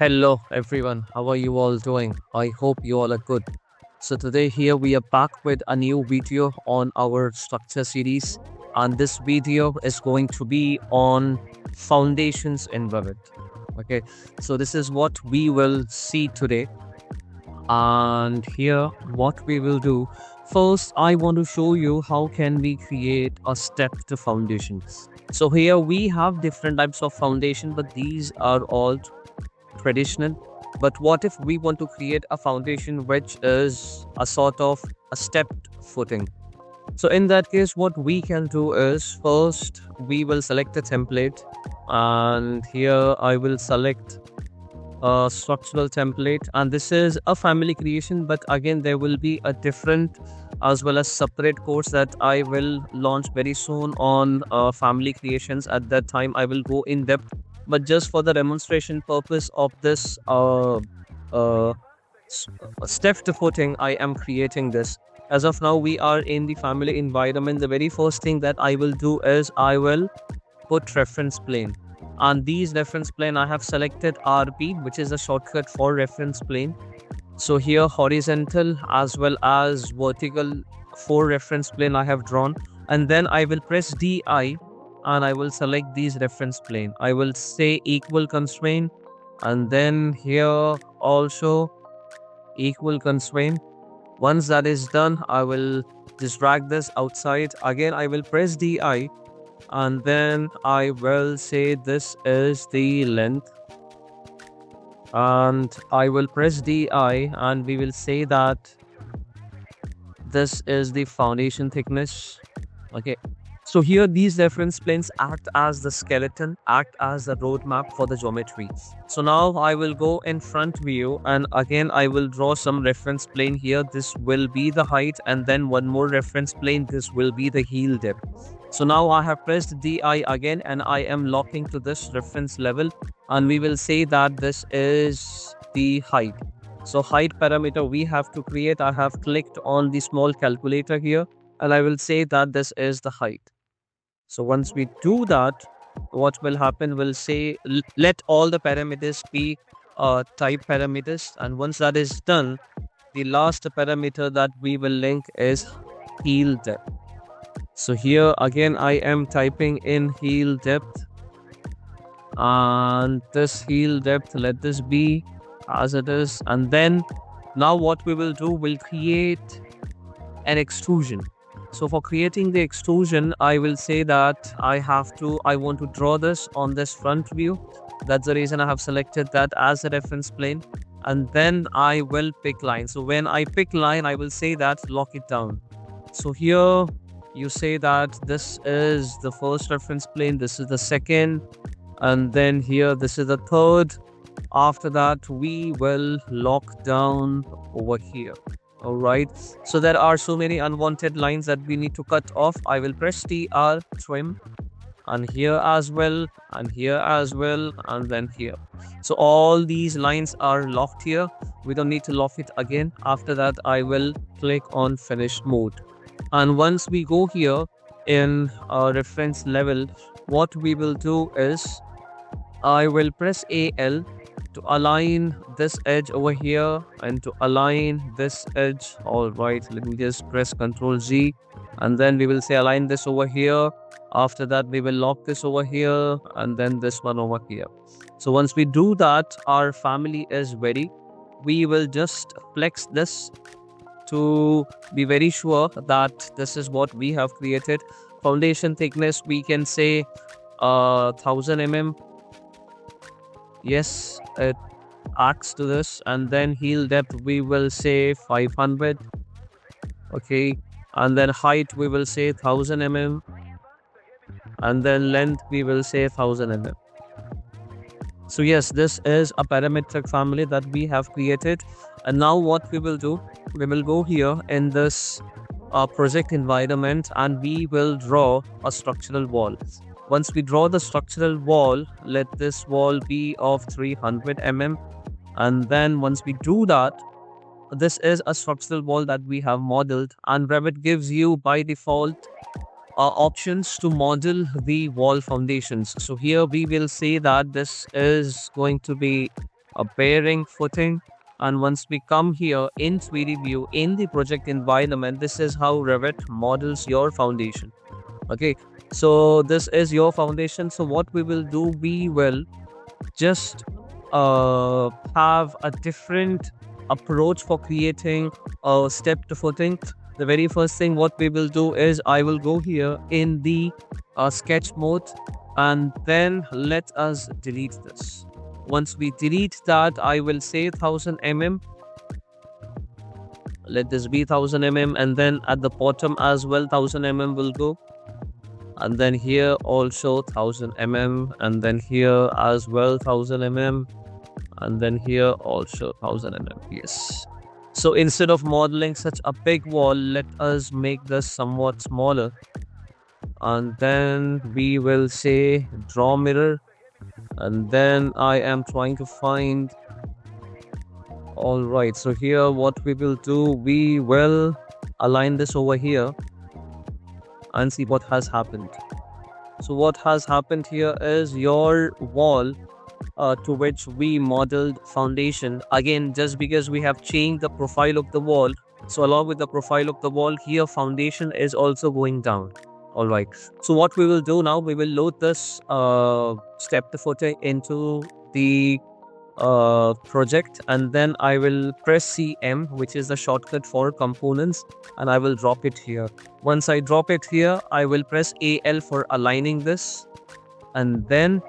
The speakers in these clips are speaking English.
Hello everyone, how are you all doing? I hope you all are good. So today here we are back with a new video on our structure series, and this video is going to be on foundations in Revit. Okay, so this is what we will see today, and here what we will do. First, I want to show you how can we create a step to foundations. So here we have different types of foundation, but these are all traditional. But what if we want to create a foundation which is a sort of a stepped footing? So in that case, what we can do is first we will select a template, and here I will select a structural template, and this is a family creation, but again there will be a different as well as separate course that I will launch very soon on family creations. At that time I will go in depth, but just for the demonstration purpose of this uh, stepped footing, I am creating this. As of now we are in the family environment. The very first thing that I will do is I will put reference plane, and these reference plane I have selected RP, which is a shortcut for reference plane. So here horizontal as well as vertical, four reference plane I have drawn, and then I will press DI and I will select these reference plane. I will say equal constraint, and then here also equal constraint. Once that is done, I will just drag this outside. Again I will press DI, and then I will say this is the length, and I will press DI and we will say that this is the foundation thickness. Okay, so here these reference planes act as the skeleton, act as the roadmap for the geometry. So now I will go in front view, and again I will draw some reference plane here. This will be the height, and then one more reference plane. This will be the heel depth. So now I have pressed DI again, and I am locking to this reference level, and we will say that this is the height. So height parameter we have to create. I have clicked on the small calculator here, and I will say that this is the height. So once we do that, what will happen, will say let all the parameters be type parameters, and once that is done, the last parameter that we will link is heel depth. So here again I am typing in heel depth, and this heel depth, let this be as it is. And then now what we will do, we'll create an extrusion. So for creating the extrusion, I will say that I want to draw this on this front view. That's the reason I have selected that as a reference plane, and then I will pick line. So when I pick line, I will say that lock it down. So here you say that this is the first reference plane, this is the second, and then here this is the third. After that we will lock down over here. All right, so there are so many unwanted lines that we need to cut off. I will press TR, trim, and here as well, and here as well, and then here. So all these lines are locked here. We don't need to lock it again. After that I will click on finish mode, and once we go here in reference level, what we will do is I will press AL to align this edge over here and to align this edge. All right, let me just press Ctrl Z, and then we will say align this over here. After that we will lock this over here, and then this one over here. So once we do that, our family is ready. We will just flex this to be very sure that this is what we have created. Foundation thickness we can say 1000 mm. Yes, it acts to this. And then heel depth we will say 500. Okay, and then height we will say 1000 mm, and then length we will say 1000 mm. So yes, this is a parametric family that we have created. And now what we will do, we will go here in this project environment, and we will draw a structural wall. Once we draw the structural wall, let this wall be of 300 mm, and then once we do that, this is a structural wall that we have modeled, and Revit gives you by default options to model the wall foundations. So here we will say that this is going to be a bearing footing. And once we come here in 3D view in the project environment, this is how Revit models your foundation. Okay, so this is your foundation. So what we will do, we will just have a different approach for creating a step to footing. The very first thing what we will do is I will go here in the sketch mode, and then let us delete this. Once we delete that, I will say 1000 mm. Let this be 1000 mm, and then at the bottom as well 1000 mm will go, and then here also 1000 mm, and then here as well 1000 mm, and then here also 1000 mm. Yes. So instead of modeling such a big wall, let us make this somewhat smaller, and then we will say draw mirror, and then I am trying to find. All right, so here what we will do, we will align this over here and see what has happened. So what has happened here is your wall to which we modeled foundation, again just because we have changed the profile of the wall, so along with the profile of the wall here, foundation is also going down. All right, so what we will do now, we will load this step to footing into the project, and then I will press CM, which is the shortcut for components, and I will drop it here. Once I drop it here, I will press AL for aligning this, and then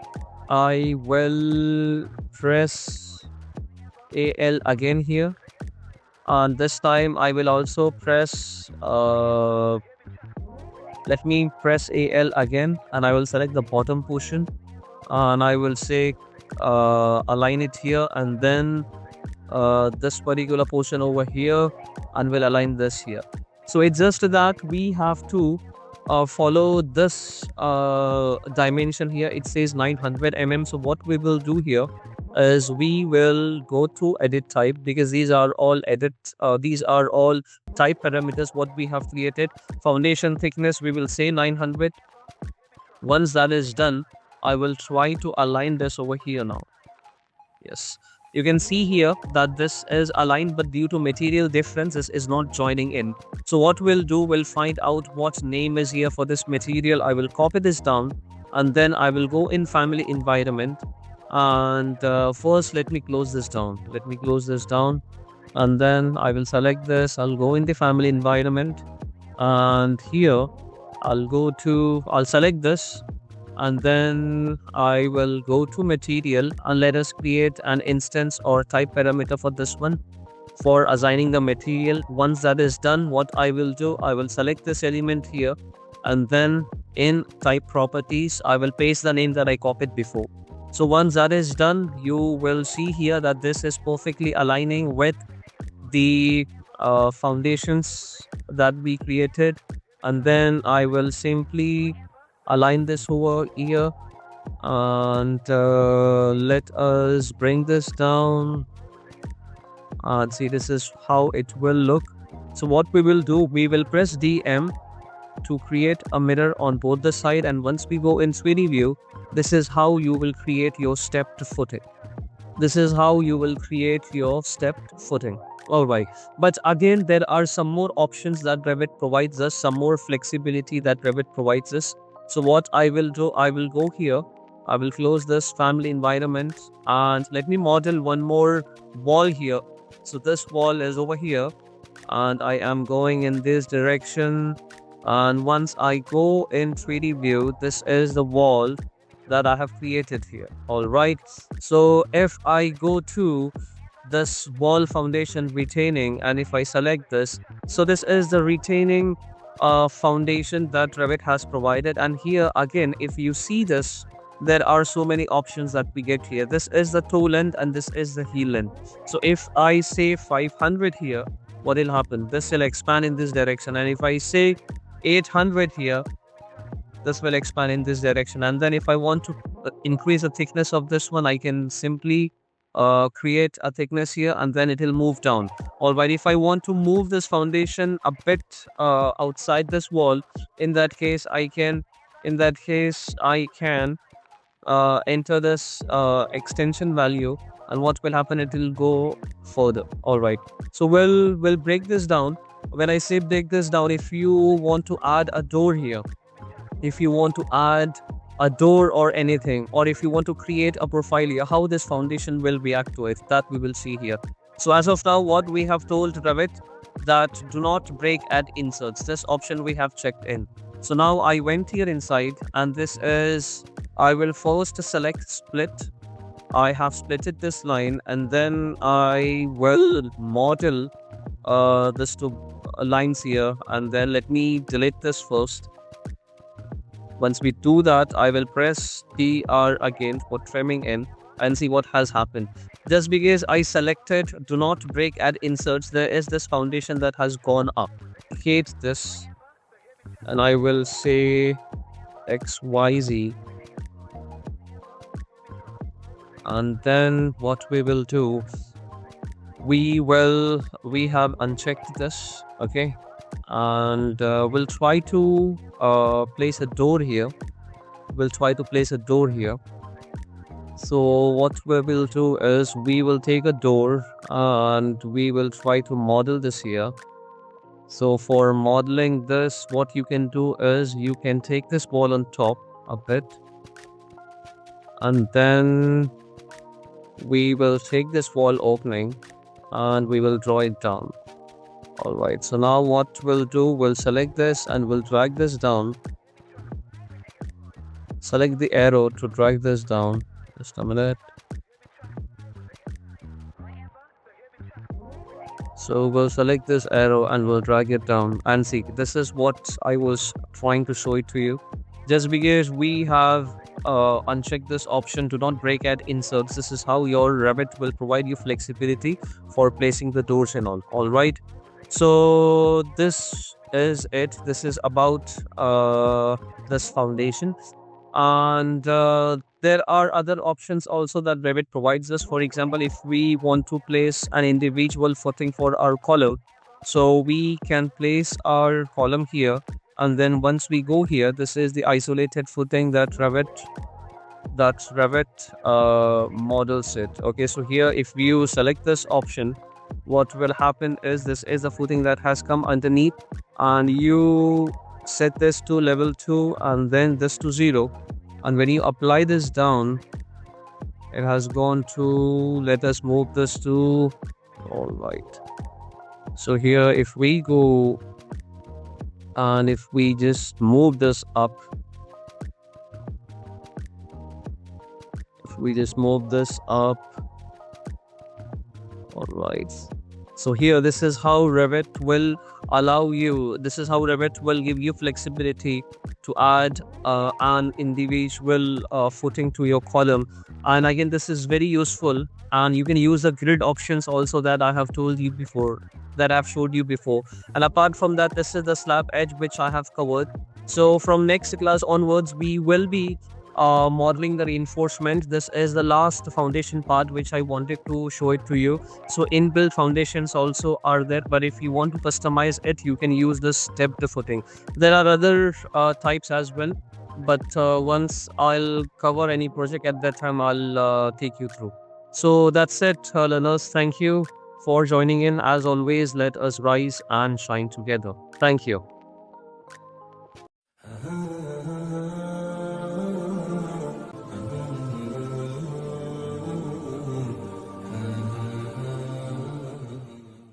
I will press AL again here, and this time I will also press let me press AL again, and I will select the bottom portion, and I will say align it here, and then this particular portion over here, and we'll align this here. So it's just that we have to follow this dimension here. It says 900 mm. So what we will do here is we will go to edit type, because these are all type parameters what we have created. Foundation thickness, we will say 900. Once that is done, I will try to align this over here now. Yes, you can see here that this is aligned, but due to material difference, this is not joining in. So what we'll do, we'll find out what name is here for this material. I will copy this down, and then I will go in family environment, and first let me close this down. And then I will select this. I'll go in the family environment, and here I'll select this, and then I will go to material, and let us create an instance or type parameter for this one for assigning the material. Once that is done, what I will do, I will select this element here, and then in type properties I will paste the name that I copied before. So once that is done, you will see here that this is perfectly aligning with the foundations that we created, and then I will simply align this over here, and let us bring this down, and see, this is how it will look. So what we will do, we will press DM to create a mirror on both the side, and once we go in 3D view, this is how you will create your stepped footing. All right, but again, there are some more options that Revit provides us, some more flexibility that Revit provides us. So what I will do, I will go here, I will close this family environment, and let me model one more wall here. So this wall is over here, and I am going in this direction, and once I go in 3D view, this is the wall that I have created here. All right, so if I go to this wall foundation retaining, and if I select this, so this is the retaining foundation that Revit has provided. And here again, if you see this, there are so many options that we get here. This is the toe length, and this is the heel length. So if I say 500 here, what will happen? This will expand in this direction, and if I say 800 here, this will expand in this direction. And then if I want to increase the thickness of this one, I can simply create a thickness here, and then it will move down. All right, if I want to move this foundation a bit outside this wall, in that case I can enter this extension value, and what will happen, it will go further. All right, so we'll break this down. When I say break this down, if you want to add a door here, if you want to add a door or anything, or if you want to create a profile here, how this foundation will react to it, that we will see here. So as of now, what we have told Revit, that do not break at inserts, this option we have checked in. So now I went here inside, and this is, I will first select split. I have splitted this line, and then I will model this two lines here, and then let me delete this first. Once we do that, I will press TR again for trimming in and see what has happened. Just because I selected do not break at inserts, there is this foundation that has gone up. Hate this, and I will say XYZ. And then what we will do, we have unchecked this, okay, and we'll try to place a door here. So what we will do is, we will take a door and we will try to model this here. So for modeling this, what you can do is, you can take this wall on top a bit, and then we will take this wall opening and we will draw it down. All right, so now what we'll do, we'll select this and we'll drag this down. Select the arrow to drag this down. Just a minute. So we'll select this arrow and we'll drag it down, and see, this is what I was trying to show it to you. Just because we have unchecked this option, do not break at inserts, this is how your Revit will provide you flexibility for placing the doors and all right. So this is it. This is about this foundation, and there are other options also that Revit provides us. For example, if we want to place an individual footing for our column, so we can place our column here, and then once we go here, this is the isolated footing that Revit models it. Okay, so here if you select this option, what will happen is, this is a footing that has come underneath, and you set this to level 2 and then this to 0, and when you apply this down, it has gone to, let us move this to, all right. So here if we go and if we just move this up, all right. So here, this is how Revit will allow you, this is how Revit will give you flexibility to add an individual footing to your column. And again, this is very useful, and you can use the grid options also that I have told you before, that I've showed you before. And apart from that, this is the slab edge which I have covered. So from next class onwards, we will be modeling the reinforcement. This is the last foundation part which I wanted to show it to you. So inbuilt foundations also are there, but if you want to customize it, you can use this stepped footing. There are other types as well, but once I'll cover any project, at that time I'll take you through. So that's it, learners. Thank you for joining in. As always, let us rise and shine together. Thank you.